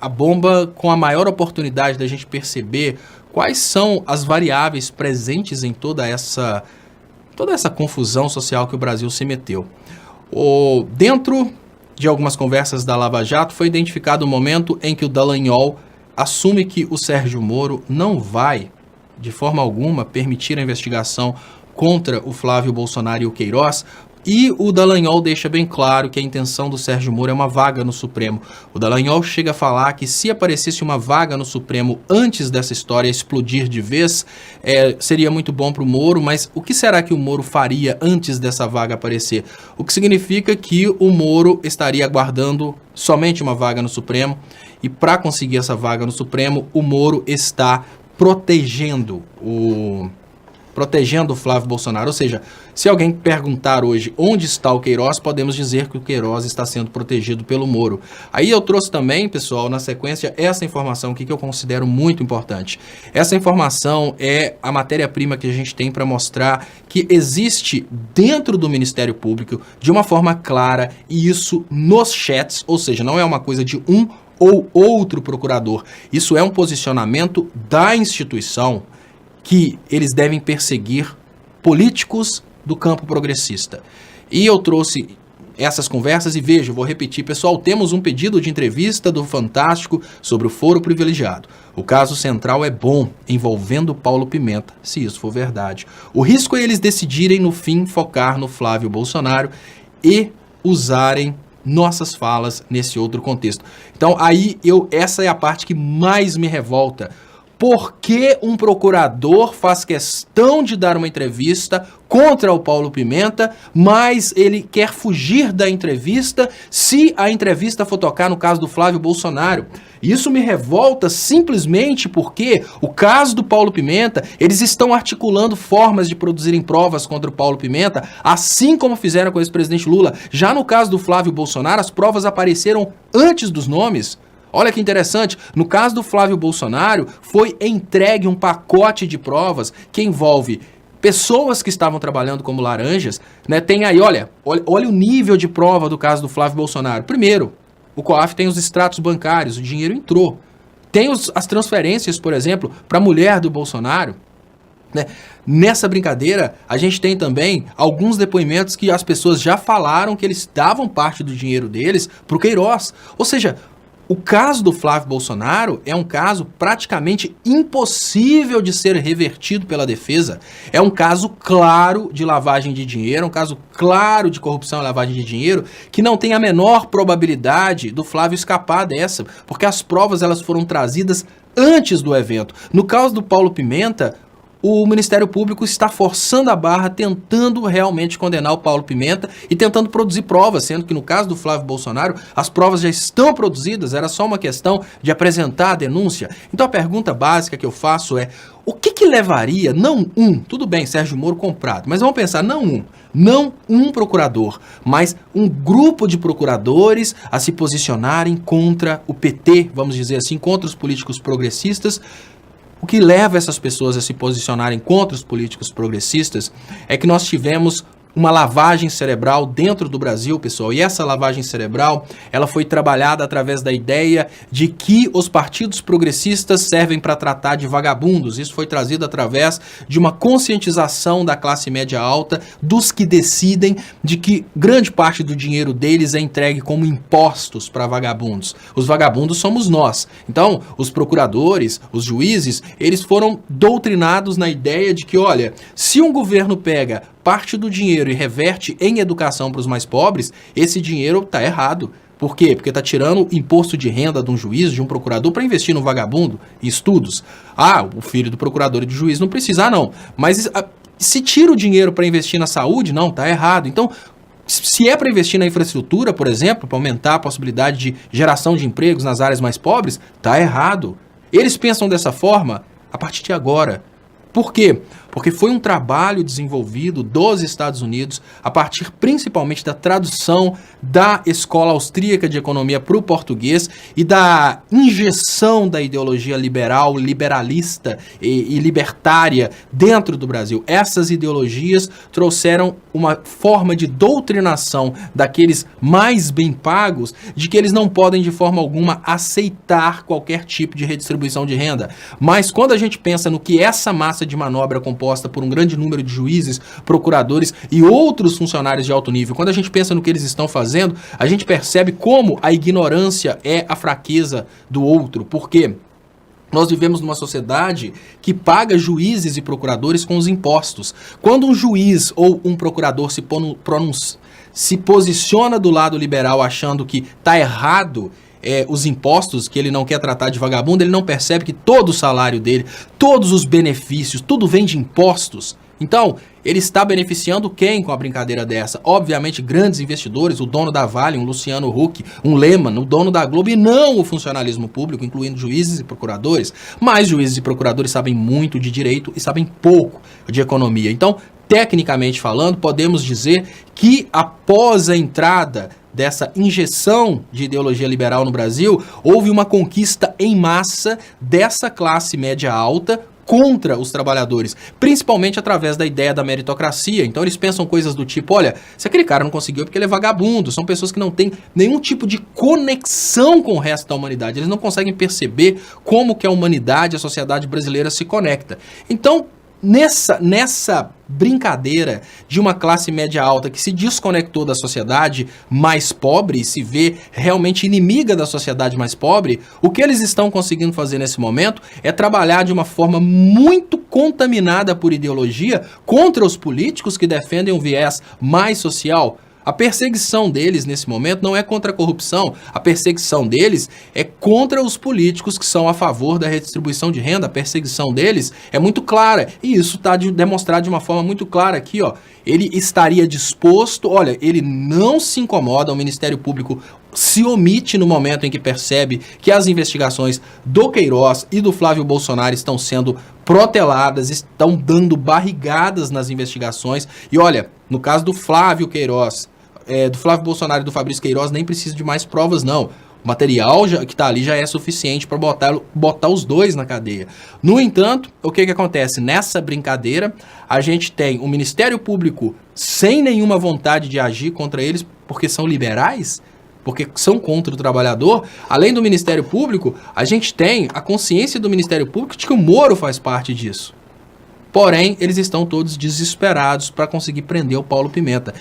a bomba com a maior oportunidade da gente perceber quais são as variáveis presentes em toda essa confusão social que o Brasil se meteu. Dentro de algumas conversas da Lava Jato, foi identificado o momento em que o Dallagnol assume que o Sérgio Moro não vai, de forma alguma, permitir a investigação contra o Flávio Bolsonaro e o Queiroz, e o Dallagnol deixa bem claro que a intenção do Sérgio Moro é uma vaga no Supremo. O Dallagnol chega a falar que se aparecesse uma vaga no Supremo antes dessa história explodir de vez, seria muito bom para o Moro, mas o que será que o Moro faria antes dessa vaga aparecer? O que significa que o Moro estaria aguardando somente uma vaga no Supremo, e para conseguir essa vaga no Supremo, o Moro está protegendo o Flávio Bolsonaro. Ou seja, se alguém perguntar hoje onde está o Queiroz, podemos dizer que o Queiroz está sendo protegido pelo Moro. Aí eu trouxe também, pessoal, na sequência, essa informação aqui que eu considero muito importante. Essa informação é a matéria-prima que a gente tem para mostrar que existe dentro do Ministério Público, de uma forma clara, e isso nos chats, ou seja, não é uma coisa de um ou outro procurador. Isso é um posicionamento da instituição, que eles devem perseguir políticos do campo progressista. E eu trouxe essas conversas e veja, vou repetir, pessoal, temos um pedido de entrevista do Fantástico sobre o foro privilegiado. O caso central é bom, envolvendo Paulo Pimenta, se isso for verdade. O risco é eles decidirem, no fim, focar no Flávio Bolsonaro e usarem nossas falas nesse outro contexto. Então, essa é a parte que mais me revolta. Por que um procurador faz questão de dar uma entrevista contra o Paulo Pimenta, mas ele quer fugir da entrevista se a entrevista for tocar no caso do Flávio Bolsonaro? Isso me revolta simplesmente porque o caso do Paulo Pimenta, eles estão articulando formas de produzirem provas contra o Paulo Pimenta, assim como fizeram com o ex-presidente Lula. Já no caso do Flávio Bolsonaro, as provas apareceram antes dos nomes. Olha que interessante, no caso do Flávio Bolsonaro, foi entregue um pacote de provas que envolve pessoas que estavam trabalhando como laranjas, né? Tem aí, olha o nível de prova do caso do Flávio Bolsonaro. Primeiro, o COAF tem os extratos bancários, o dinheiro entrou. Tem as transferências, por exemplo, para a mulher do Bolsonaro, né? Nessa brincadeira, a gente tem também alguns depoimentos que as pessoas já falaram que eles davam parte do dinheiro deles para o Queiroz. Ou seja, o caso do Flávio Bolsonaro é um caso praticamente impossível de ser revertido pela defesa. É um caso claro de lavagem de dinheiro, um caso claro de corrupção e lavagem de dinheiro, que não tem a menor probabilidade do Flávio escapar dessa, porque as provas elas foram trazidas antes do evento. No caso do Paulo Pimenta, o Ministério Público está forçando a barra, tentando realmente condenar o Paulo Pimenta e tentando produzir provas, sendo que no caso do Flávio Bolsonaro, as provas já estão produzidas, era só uma questão de apresentar a denúncia. Então a pergunta básica que eu faço é, o que levaria, tudo bem, Sérgio Moro comprado, mas vamos pensar, não um procurador, mas um grupo de procuradores a se posicionarem contra o PT, vamos dizer assim, contra os políticos progressistas. O que leva essas pessoas a se posicionarem contra os políticos progressistas é que nós tivemos uma lavagem cerebral dentro do Brasil, pessoal, e essa lavagem cerebral, ela foi trabalhada através da ideia de que os partidos progressistas servem para tratar de vagabundos. Isso foi trazido através de uma conscientização da classe média alta, dos que decidem de que grande parte do dinheiro deles é entregue como impostos para vagabundos. Os vagabundos somos nós. Então, os procuradores, os juízes, eles foram doutrinados na ideia de que, olha, se um governo pega parte do dinheiro e reverte em educação para os mais pobres, esse dinheiro está errado. Por quê? Porque está tirando imposto de renda de um juiz, de um procurador, para investir no vagabundo em estudos. O filho do procurador e do juiz não precisa, não. Mas se tira o dinheiro para investir na saúde, não, está errado. Então, se é para investir na infraestrutura, por exemplo, para aumentar a possibilidade de geração de empregos nas áreas mais pobres, está errado. Eles pensam dessa forma a partir de agora. Por quê? porque foi um trabalho desenvolvido dos Estados Unidos a partir principalmente da tradução da escola austríaca de economia para o português e da injeção da ideologia liberal, liberalista e libertária dentro do Brasil. Essas ideologias trouxeram uma forma de doutrinação daqueles mais bem pagos de que eles não podem de forma alguma aceitar qualquer tipo de redistribuição de renda. Mas quando a gente pensa no que essa massa de manobra composta por um grande número de juízes, procuradores e outros funcionários de alto nível, quando a gente pensa no que eles estão fazendo, a gente percebe como a ignorância é a fraqueza do outro. Por quê? Nós vivemos numa sociedade que paga juízes e procuradores com os impostos. Quando um juiz ou um procurador se posiciona do lado liberal achando que está errado os impostos, que ele não quer tratar de vagabundo, ele não percebe que todo o salário dele, todos os benefícios, tudo vem de impostos. Então, ele está beneficiando quem com a brincadeira dessa? Obviamente, grandes investidores, o dono da Vale, um Luciano Huck, um Lehman, o dono da Globo, e não o funcionalismo público, incluindo juízes e procuradores. Mas juízes e procuradores sabem muito de direito e sabem pouco de economia. Então, tecnicamente falando, podemos dizer que após a entrada dessa injeção de ideologia liberal no Brasil, houve uma conquista em massa dessa classe média alta contra os trabalhadores, principalmente através da ideia da meritocracia. Então eles pensam coisas do tipo, olha, se aquele cara não conseguiu é porque ele é vagabundo, são pessoas que não têm nenhum tipo de conexão com o resto da humanidade, eles não conseguem perceber como que a humanidade, a sociedade brasileira se conecta. Então, nessa brincadeira de uma classe média alta que se desconectou da sociedade mais pobre e se vê realmente inimiga da sociedade mais pobre, o que eles estão conseguindo fazer nesse momento é trabalhar de uma forma muito contaminada por ideologia contra os políticos que defendem um viés mais social. A perseguição deles nesse momento não é contra a corrupção, a perseguição deles é contra os políticos que são a favor da redistribuição de renda. A perseguição deles é muito clara e isso está demonstrado de uma forma muito clara aqui, ó. Ele estaria disposto, olha, ele não se incomoda, o Ministério Público se omite no momento em que percebe que as investigações do Queiroz e do Flávio Bolsonaro estão sendo proteladas, estão dando barrigadas nas investigações. E olha, no caso do Flávio Queiroz, do Flávio Bolsonaro e do Fabrício Queiroz, nem precisa de mais provas, não. O material que está ali já é suficiente para botar os dois na cadeia. No entanto, o que acontece? Nessa brincadeira, a gente tem o Ministério Público sem nenhuma vontade de agir contra eles, porque são liberais, porque são contra o trabalhador. Além do Ministério Público, a gente tem a consciência do Ministério Público de que o Moro faz parte disso. Porém, eles estão todos desesperados para conseguir prender o Paulo Pimenta.